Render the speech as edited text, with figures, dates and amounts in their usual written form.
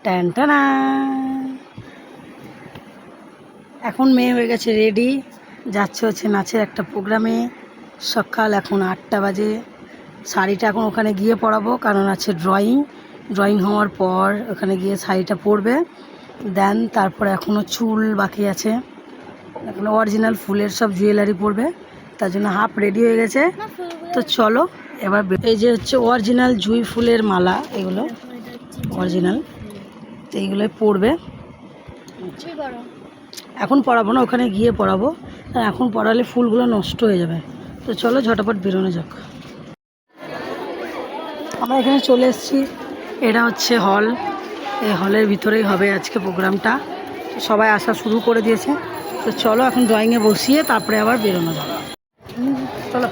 Tan টানা। এখন মেয়ে হয়ে গেছে রেডি, যাচ্ছে হচ্ছে নাচের একটা প্রোগ্রামে। সকাল এখন 8টা বাজে। শাড়িটা এখন ওখানে গিয়ে পরাবো, কারণ আছে ড্রয়িং হওয়ার পর ওখানে গিয়ে শাড়িটা পরবে। দেন তারপরে এখনও চুল বাকি আছে, এখনো অরিজিনাল ফুলের সব জুয়েলারি পরবে, তার জন্য হাফ রেডি হয়ে গেছে। তো চলো এবার এই যে হচ্ছে অরিজিনাল জুঁই ফুলের মালা, এগুলো অরিজিনাল, তো এইগুলোই পরবে। এখন পরাবো না, ওখানে গিয়ে পরাবো, এখন পরালে ফুলগুলো নষ্ট হয়ে যাবে। তো চলো ঝটাপট বেরোনো যাক। আমরা এখানে চলে এসেছি, এটা হচ্ছে হল। এই হলের ভিতরেই হবে আজকে প্রোগ্রামটা। সবাই আসা শুরু করে দিয়েছে। তো চলো এখন ড্রয়িংয়ে বসিয়ে তারপরে আবার বেরোনো যাবে। চলো।